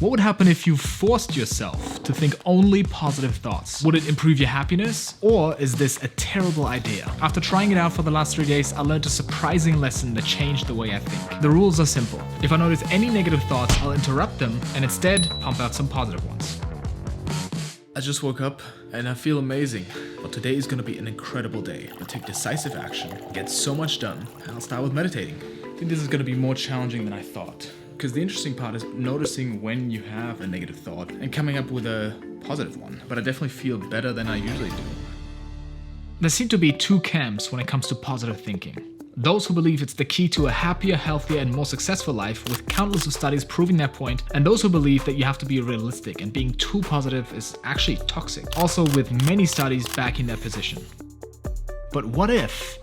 What would happen if you forced yourself to think only positive thoughts? Would it improve your happiness? Or is this a terrible idea? After trying it out for the last 3 days, I learned a surprising lesson that changed the way I think. The rules are simple. If I notice any negative thoughts, I'll interrupt them and instead pump out some positive ones. I just woke up and I feel amazing. But today is going to be an incredible day. I'll take decisive action, get so much done, and I'll start with meditating. I think this is going to be more challenging than I thought. Because the interesting part is noticing when you have a negative thought and coming up with a positive one. But I definitely feel better than I usually do. There seem to be two camps when it comes to positive thinking. Those who believe it's the key to a happier, healthier, and more successful life, with countless of studies proving their point, and those who believe that you have to be realistic and being too positive is actually toxic, also with many studies backing their position. But what if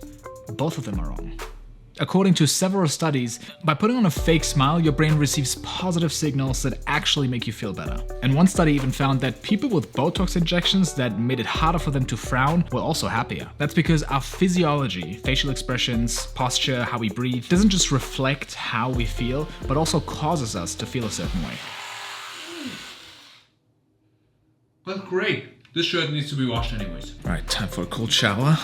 both of them are wrong? According to several studies, by putting on a fake smile, your brain receives positive signals that actually make you feel better. And one study even found that people with Botox injections that made it harder for them to frown were also happier. That's because our physiology, facial expressions, posture, how we breathe, doesn't just reflect how we feel, but also causes us to feel a certain way. Well, great. This shirt needs to be washed anyways. Right, time for a cold shower.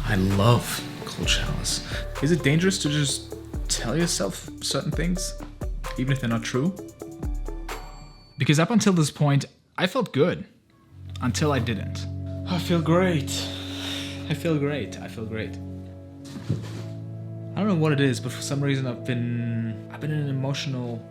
I love cold showers. Is it dangerous to just tell yourself certain things, even if they're not true? Because up until this point, I felt good. Until I didn't. I feel great. I feel great. I feel great. I don't know what it is, but for some reason I've been in an emotional...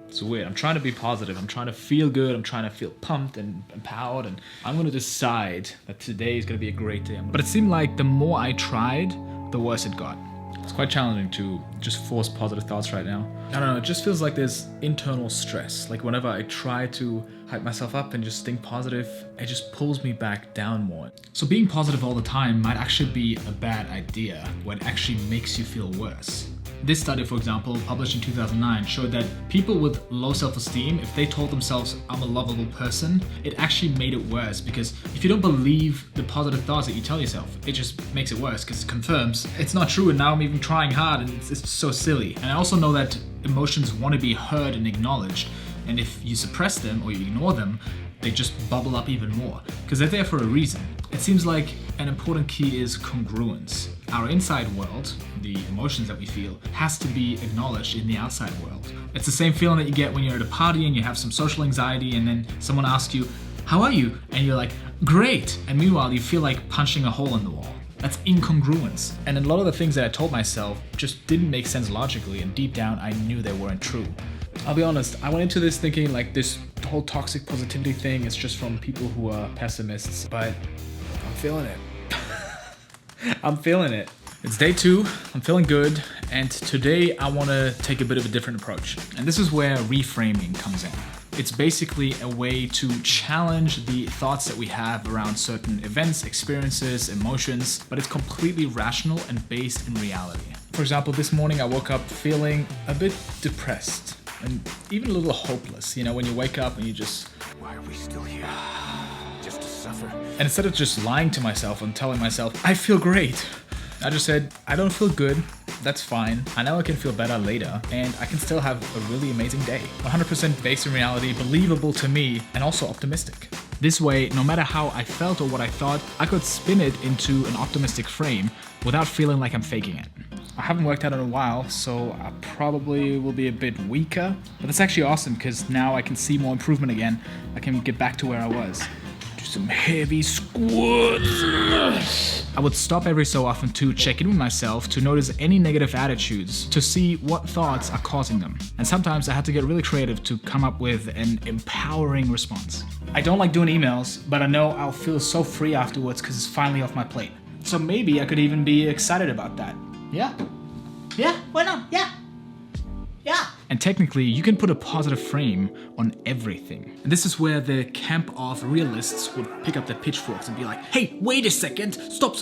It's weird. I'm trying to be positive. I'm trying to feel good. I'm trying to feel pumped and empowered. And I'm going to decide that today is going to be a great day. But it seemed like the more I tried, the worse it got. It's quite challenging to just force positive thoughts right now. I don't know. It just feels like there's internal stress. Like whenever I try to hype myself up and just think positive, it just pulls me back down more. So being positive all the time might actually be a bad idea when it actually makes you feel worse. This study, for example, published in 2009, showed that people with low self-esteem, if they told themselves, I'm a lovable person, it actually made it worse, because if you don't believe the positive thoughts that you tell yourself, it just makes it worse because it confirms it's not true, and now I'm even trying hard and it's so silly. And I also know that emotions want to be heard and acknowledged, and if you suppress them or you ignore them, they just bubble up even more, because they're there for a reason. It seems like an important key is congruence. Our inside world, the emotions that we feel, has to be acknowledged in the outside world. It's the same feeling that you get when you're at a party and you have some social anxiety and then someone asks you, how are you? And you're like, great. And meanwhile, you feel like punching a hole in the wall. That's incongruence. And a lot of the things that I told myself just didn't make sense logically, and deep down I knew they weren't true. I'll be honest, I went into this thinking like this whole toxic positivity thing is just from people who are pessimists, but I'm feeling it. I'm feeling it. It's day 2, I'm feeling good, and today I want to take a bit of a different approach. And this is where reframing comes in. It's basically a way to challenge the thoughts that we have around certain events, experiences, emotions, but it's completely rational and based in reality. For example, this morning I woke up feeling a bit depressed and even a little hopeless. You know, when you wake up and you just, why are we still here? Just to suffer. And instead of just lying to myself and telling myself, I feel great, I just said, I don't feel good, that's fine. I know I can feel better later, and I can still have a really amazing day. 100% based in reality, believable to me, and also optimistic. This way, no matter how I felt or what I thought, I could spin it into an optimistic frame without feeling like I'm faking it. I haven't worked out in a while, so I probably will be a bit weaker, but that's actually awesome because now I can see more improvement again. I can get back to where I was. Do some heavy squats. I would stop every so often to check in with myself to notice any negative attitudes, to see what thoughts are causing them. And sometimes I had to get really creative to come up with an empowering response. I don't like doing emails, but I know I'll feel so free afterwards because it's finally off my plate. So maybe I could even be excited about that. Yeah, why not? Yeah. And technically, you can put a positive frame on everything. And this is where the camp of realists would pick up their pitchforks and be like, hey, wait a second, stop.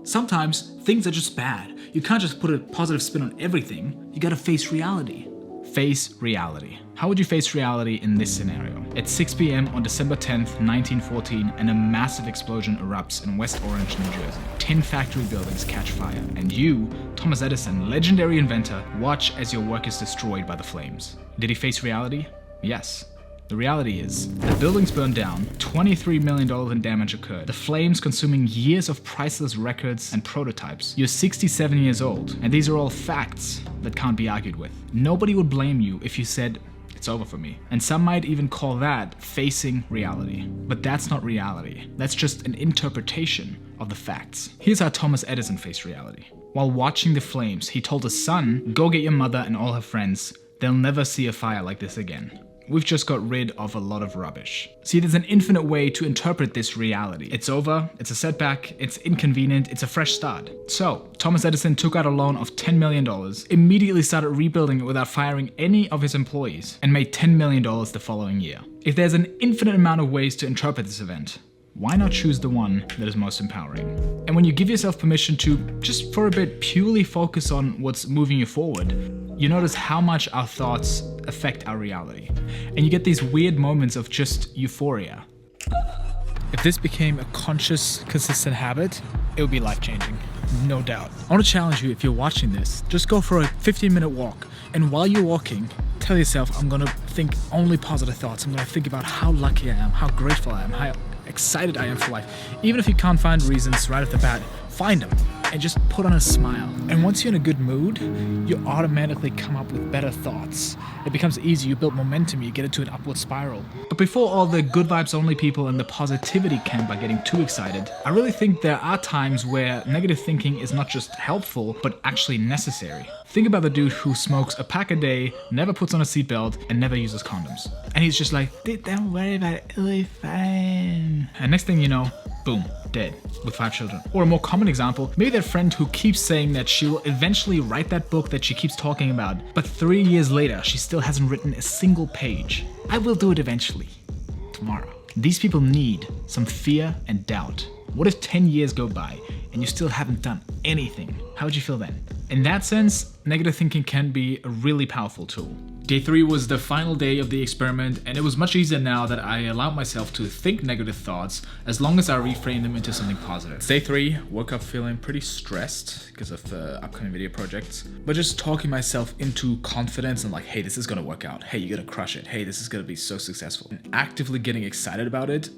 Sometimes things are just bad. You can't just put a positive spin on everything. You gotta face reality. Face reality. How would you face reality in this scenario? At 6 p.m. on December 10th, 1914, and a massive explosion erupts in West Orange, New Jersey. 10 factory buildings catch fire, and you, Thomas Edison, legendary inventor, watch as your work is destroyed by the flames. Did he face reality? Yes. The reality is, the buildings burned down, $23 million in damage occurred, the flames consuming years of priceless records and prototypes. You're 67 years old, and these are all facts that can't be argued with. Nobody would blame you if you said, it's over for me. And some might even call that facing reality. But that's not reality. That's just an interpretation of the facts. Here's how Thomas Edison faced reality. While watching the flames, he told his son, go get your mother and all her friends. They'll never see a fire like this again. We've just got rid of a lot of rubbish. See, there's an infinite way to interpret this reality. It's over, it's a setback, it's inconvenient, it's a fresh start. So, Thomas Edison took out a loan of $10 million, immediately started rebuilding it without firing any of his employees, and made $10 million the following year. If there's an infinite amount of ways to interpret this event, why not choose the one that is most empowering? And when you give yourself permission to, just for a bit, purely focus on what's moving you forward, you notice how much our thoughts affect our reality. And you get these weird moments of just euphoria. If this became a conscious, consistent habit, it would be life-changing, no doubt. I want to challenge you, if you're watching this, just go for a 15-minute walk. And while you're walking, tell yourself, I'm going to think only positive thoughts. I'm going to think about how lucky I am, how grateful I am, how excited I am for life. Even if you can't find reasons right off the bat, find them and just put on a smile. And once you're in a good mood, you automatically come up with better thoughts. It becomes easy, you build momentum, you get into an upward spiral. But before all the good vibes only people in the positivity camp are getting too excited, I really think there are times where negative thinking is not just helpful, but actually necessary. Think about the dude who smokes a pack a day, never puts on a seatbelt, and never uses condoms. And he's just like, don't worry about it, it'll be fine. And next thing you know, boom, dead, with 5 children. Or a more common example, maybe that friend who keeps saying that she will eventually write that book that she keeps talking about, but 3 years later, she still hasn't written a single page. I will do it eventually, tomorrow. These people need some fear and doubt. What if 10 years go by and you still haven't done anything? How would you feel then? In that sense, negative thinking can be a really powerful tool. Day 3 was the final day of the experiment, and it was much easier now that I allowed myself to think negative thoughts as long as I reframe them into something positive. Day 3, woke up feeling pretty stressed because of the upcoming video projects, but just talking myself into confidence and like, hey, this is gonna work out. Hey, you're gonna crush it. Hey, this is gonna be so successful. And actively getting excited about it,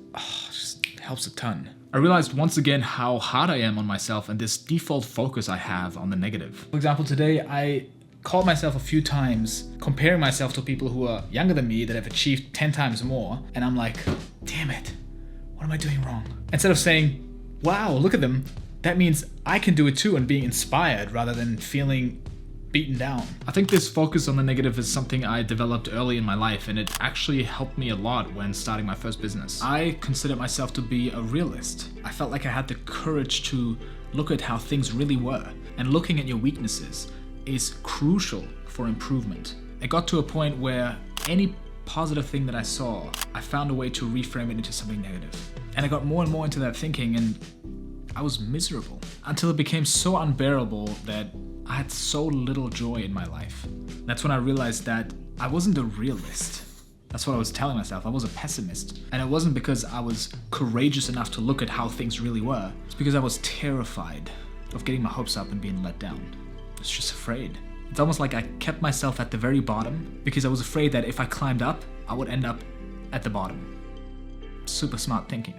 just helps a ton. I realized once again how hard I am on myself and this default focus I have on the negative. For example, today I caught myself a few times comparing myself to people who are younger than me that have achieved 10 times more, and I'm like, damn it, what am I doing wrong? Instead of saying, wow, look at them, that means I can do it too, and being inspired rather than feeling beaten down. I think this focus on the negative is something I developed early in my life, and it actually helped me a lot when starting my first business. I consider myself to be a realist. I felt like I had the courage to look at how things really were, and looking at your weaknesses is crucial for improvement. It got to a point where any positive thing that I saw, I found a way to reframe it into something negative. And I got more and more into that thinking, and I was miserable until it became so unbearable that I had so little joy in my life. That's when I realized that I wasn't a realist. That's what I was telling myself. I was a pessimist. And it wasn't because I was courageous enough to look at how things really were. It's because I was terrified of getting my hopes up and being let down. I was just afraid. It's almost like I kept myself at the very bottom because I was afraid that if I climbed up, I would end up at the bottom. Super smart thinking.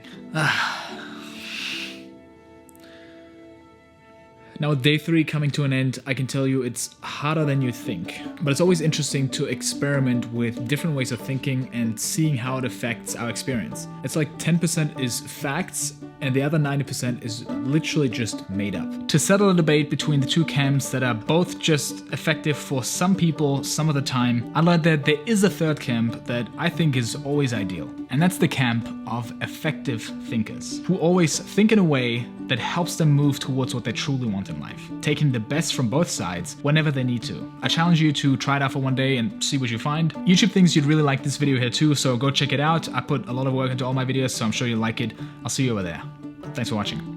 Now with day 3 coming to an end, I can tell you it's harder than you think. But it's always interesting to experiment with different ways of thinking and seeing how it affects our experience. It's like 10% is facts and the other 90% is literally just made up. To settle a debate between the two camps that are both just effective for some people some of the time, I learned that there is a third camp that I think is always ideal. And that's the camp of effective thinkers, who always think in a way that helps them move towards what they truly want in life, taking the best from both sides whenever they need to. I challenge you to try it out for one day and see what you find. YouTube thinks you'd really like this video here too, so go check it out. I put a lot of work into all my videos, so I'm sure you'll like it. I'll see you over there. Thanks for watching.